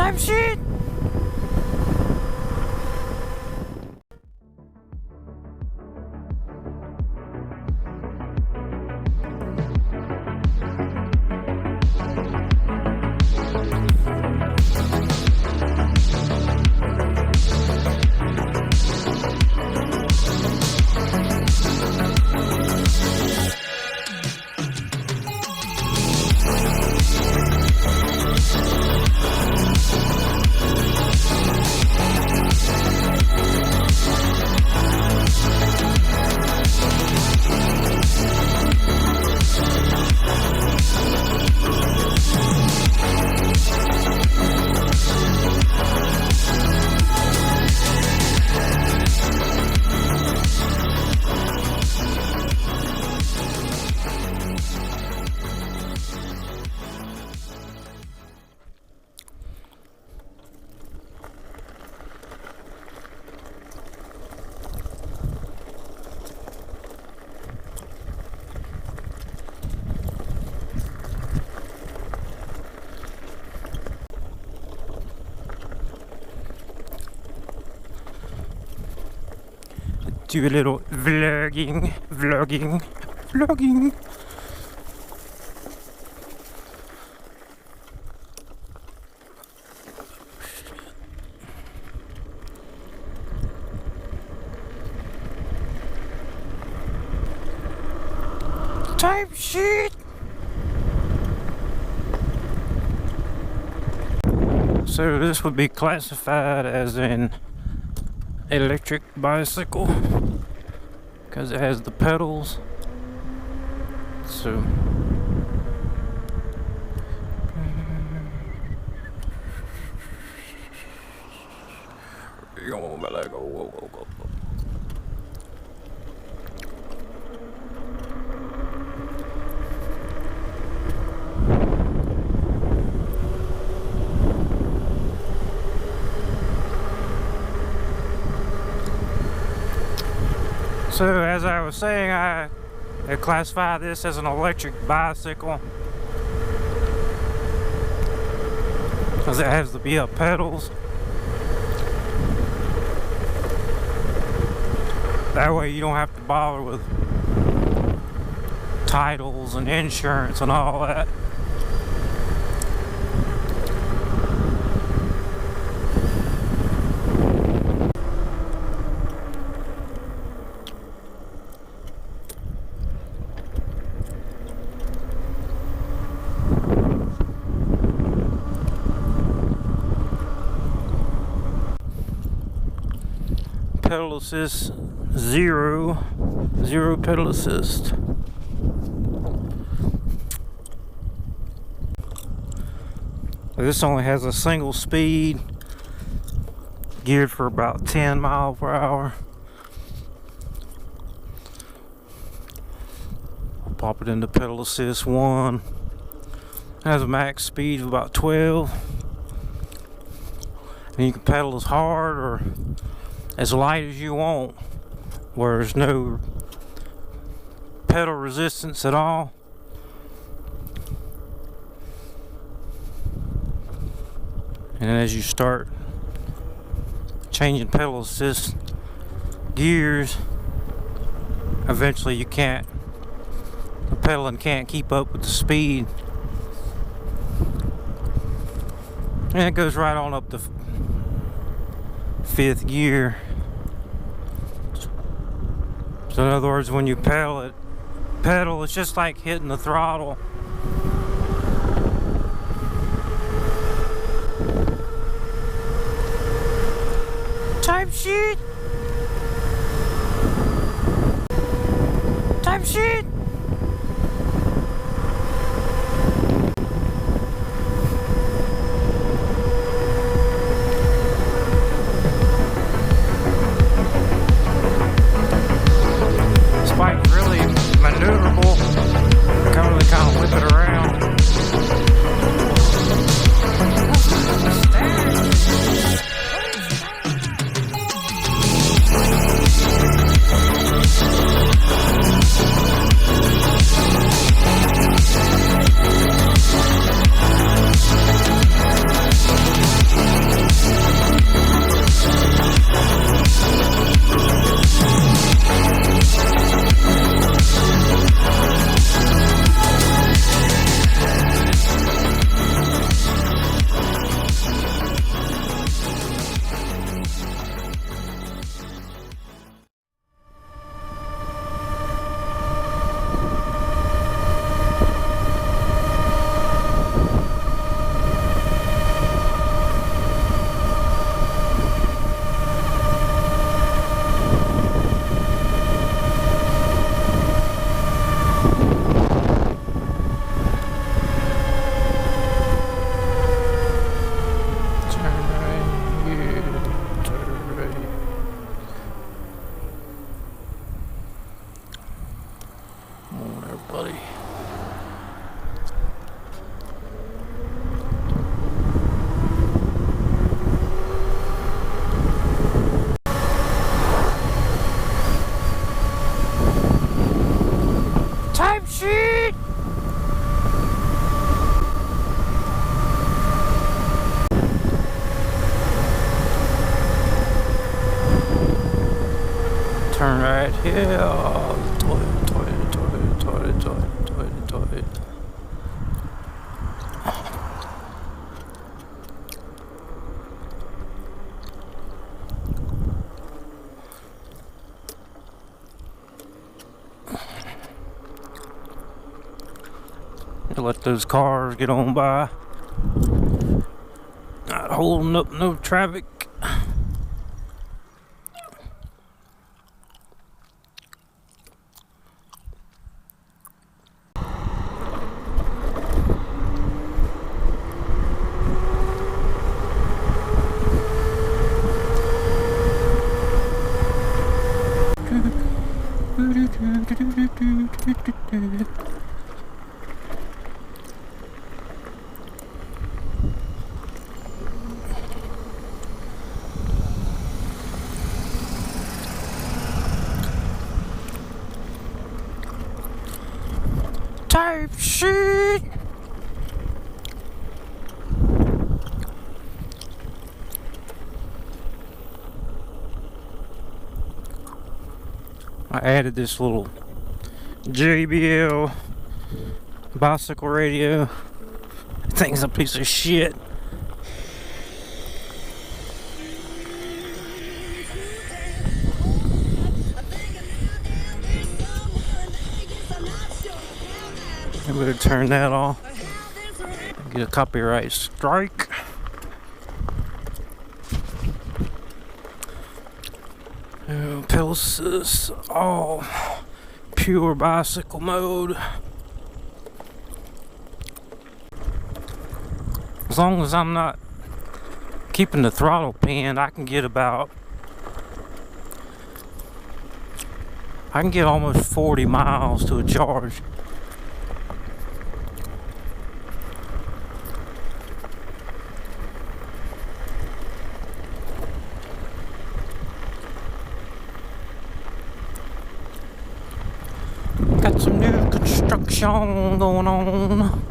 Type shit. Do a little vlogging. Type shit. So this would be classified as an electric bicycle because it has the pedals. So So as I was saying, I classify this as an electric bicycle because it has the pedals. That way you don't have to bother with titles and insurance and all that. Pedal assist zero pedal assist. This only has a single speed, geared for about 10 miles per hour. I'll pop it into pedal assist 1. It has a max speed of about 12. And you can pedal as hard or as light as you want, where there's no pedal resistance at all. And as you start changing pedal assist gears, eventually the pedaling can't keep up with the speed, and it goes right on up to 5th gear. So in other words, when you pedal, it's just like hitting the throttle. Type shit. Type shit. Bike's really maneuverable. Can't really kind of whip it around. Turn right here. Toilet. Let those cars get on by. Not holding up no traffic. Type shit. I added this little JBL bicycle radio. Thing's a piece of shit. I better turn that off. Get a copyright strike. Pills all pure bicycle mode. As long as I'm not keeping the throttle pinned, I can get almost 40 miles to a charge. Got some new construction going on.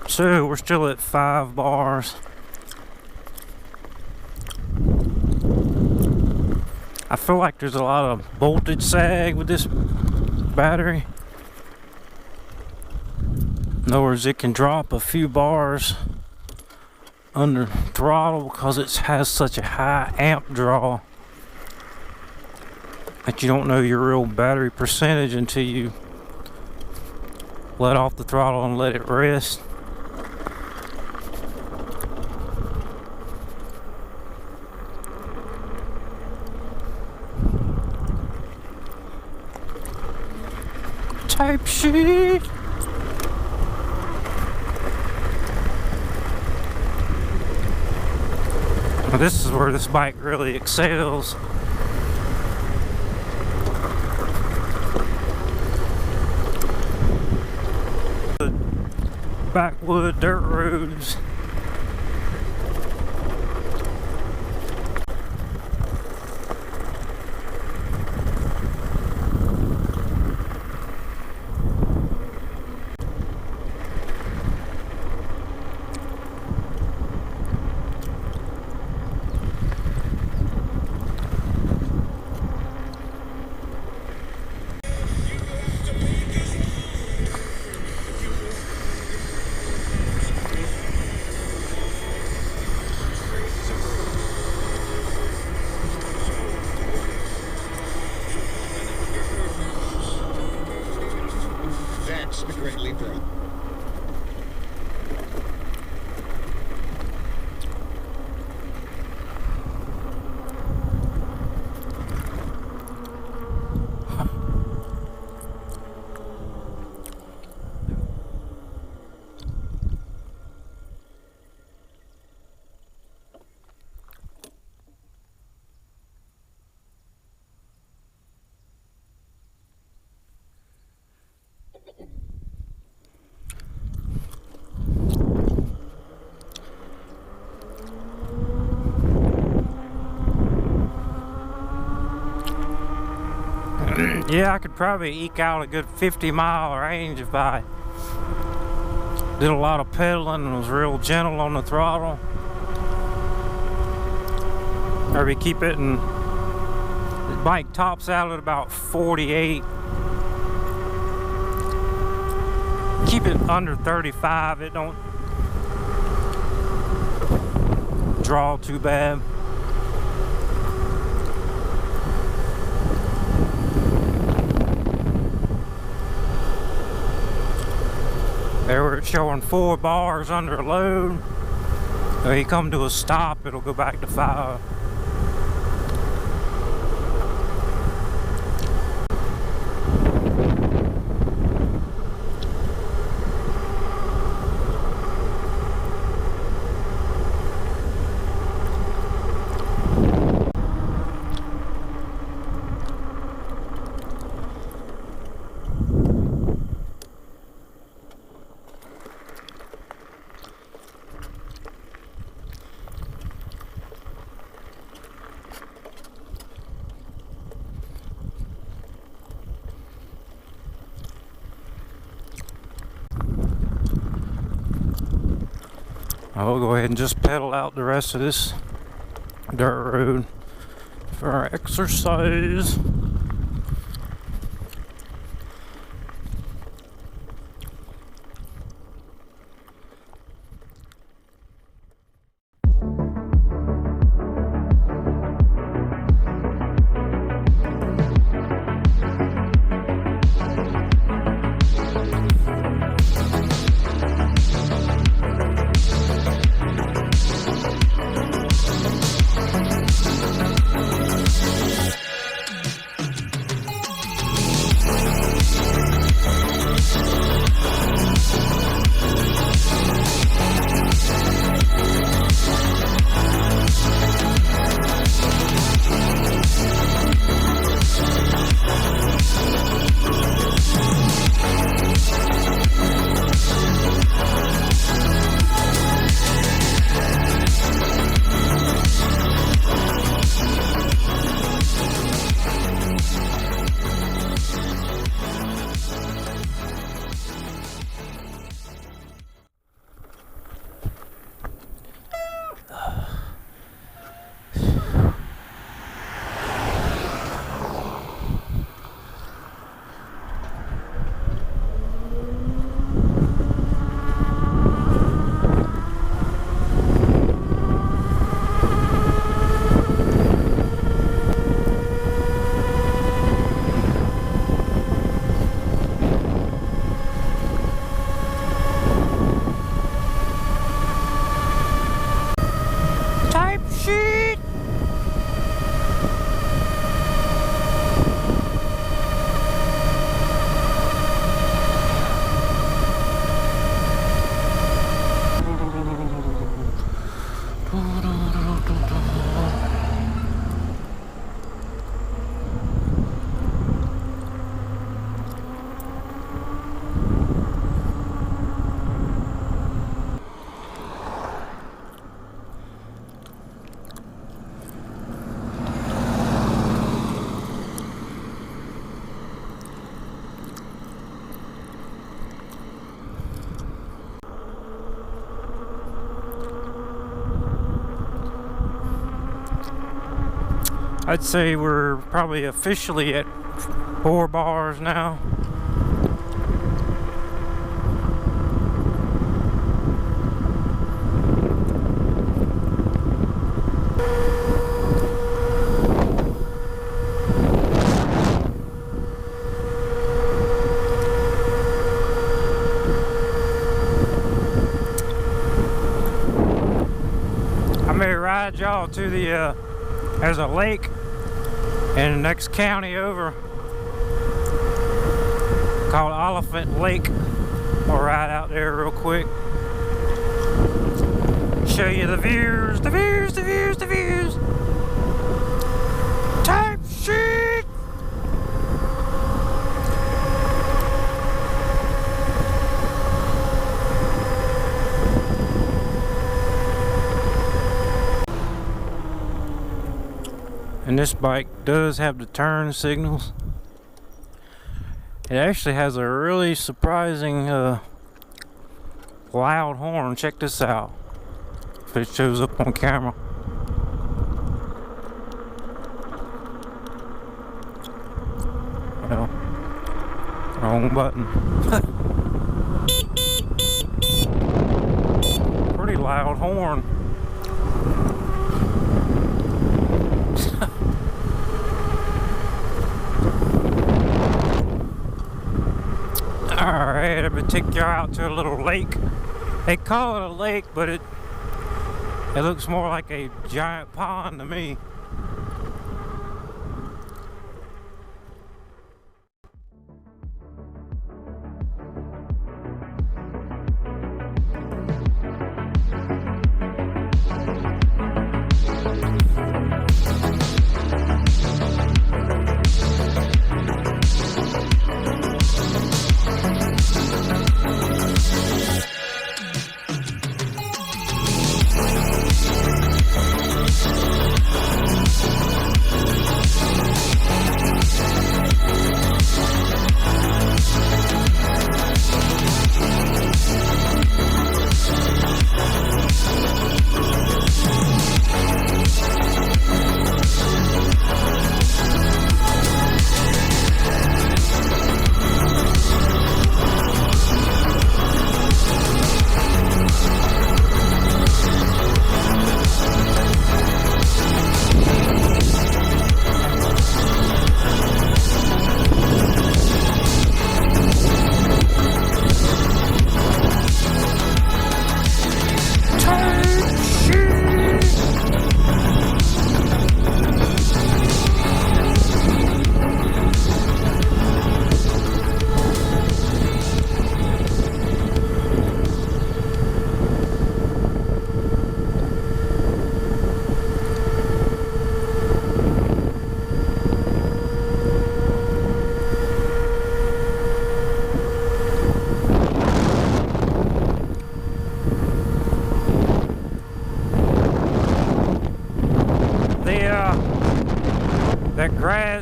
So we're still at 5 bars. I feel like there's a lot of voltage sag with this battery. In other words, it can drop a few bars under throttle because it has such a high amp draw that you don't know your real battery percentage until you let off the throttle and let it rest. Type shit. Well, this is where this bike really excels. The backwood dirt roads. That's the Great Leap Road. Yeah, I could probably eke out a good 50-mile range if I did a lot of pedaling and was real gentle on the throttle. Maybe keep it in. The bike tops out at about 48. Keep it under 35. It don't draw too bad. There we're showing 4 bars under load. When you come to a stop, it'll go back to 5. I'll go ahead and just pedal out the rest of this dirt road for our exercise. I'd say we're probably officially at 4 bars now. I may ride y'all to the there's a lake in the next county over called Olophant Lake. We'll ride out there real quick. Show you the views, the views, the views, the views. Type shit. And this bike does have the turn signals. It actually has a really surprising loud horn. Check this out. If it shows up on camera. Well, wrong button. Pretty loud horn. Alright, I'm gonna take you out to a little lake. They call it a lake, but it looks more like a giant pond to me.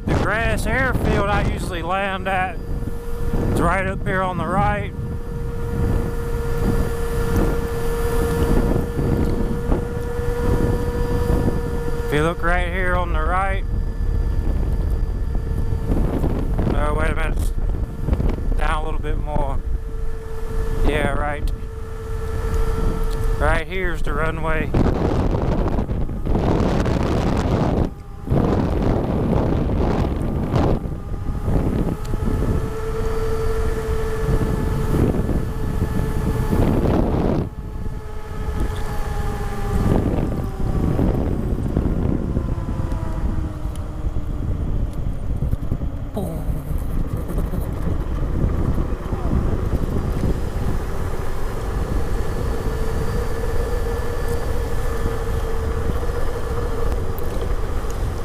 The grass airfield I usually land at is right up here on the right. If you look right here on the right. Oh, wait a minute. Down a little bit more. Yeah, right. Right here's the runway.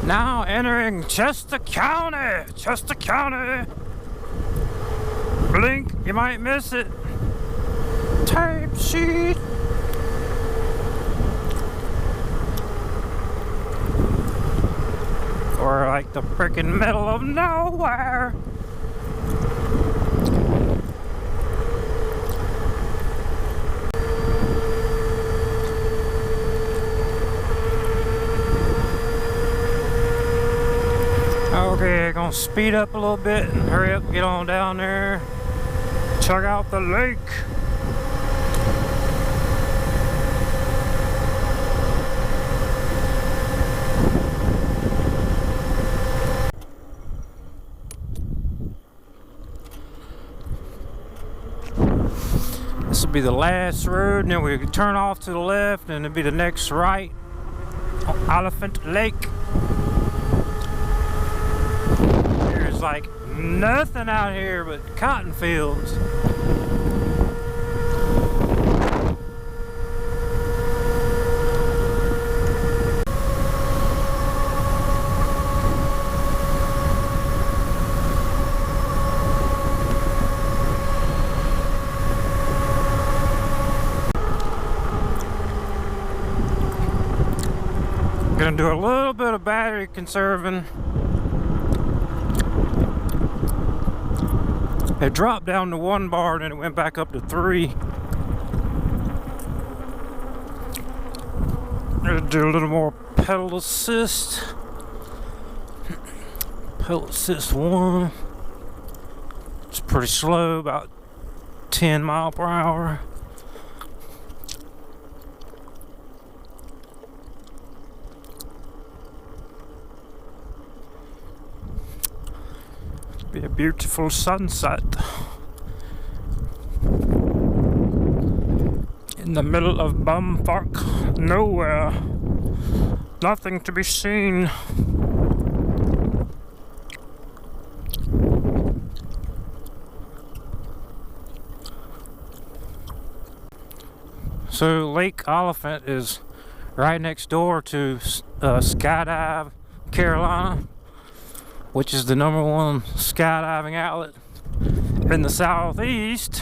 Now entering Chester County! Chester County! Blink, you might miss it. Tape sheet! Or like the freaking middle of nowhere! Okay, gonna speed up a little bit and hurry up, get on down there. Check out the lake. This will be the last road, and then we turn off to the left, and it'll be the next right on Olophant Lake. There's like nothing out here but cotton fields. Gonna do a little bit of battery conserving. It dropped down to 1 bar and then it went back up to 3. I'll do a little more pedal assist. Pedal assist 1. It's pretty slow, about 10 mile per hour. Be a beautiful sunset in the middle of bumfuck nowhere. Nothing to be seen. So Lake Olophant is right next door to Skydive, Carolina, which is the #1 skydiving outlet in the southeast.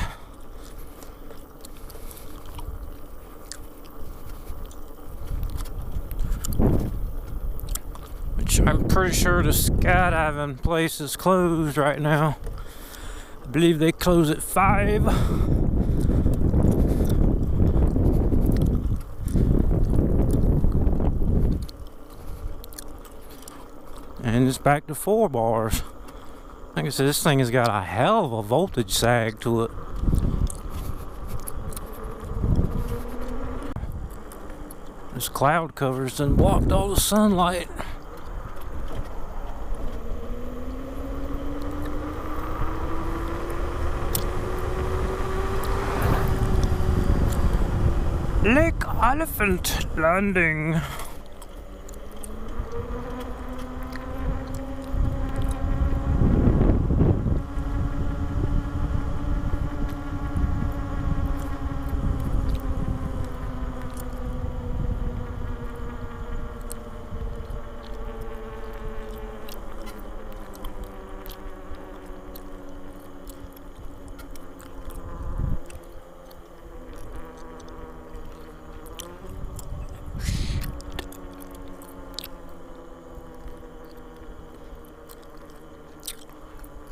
Which I'm pretty sure the skydiving place is closed right now. I believe they close at 5. And it's back to 4 bars. Like I said, this thing has got a hell of a voltage sag to it. This cloud cover's done blocked all the sunlight. Lake Olophant Landing.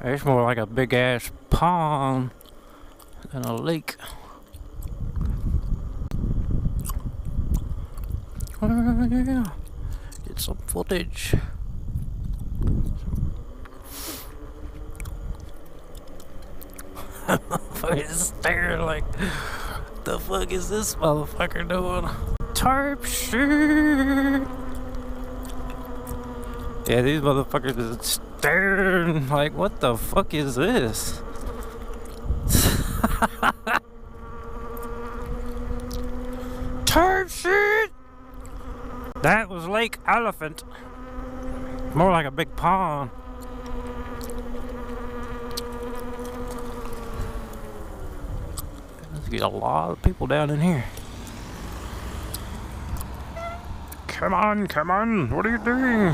It's more like a big ass pond than a lake. Yeah, get some footage. Fucking staring like, the fuck is this motherfucker doing? Tarp shit. Yeah, these motherfuckers is staring like, what the fuck is this? Turd shit! That was Lake Olophant. More like a big pond. There's get a lot of people down in here. Come on, what are you doing?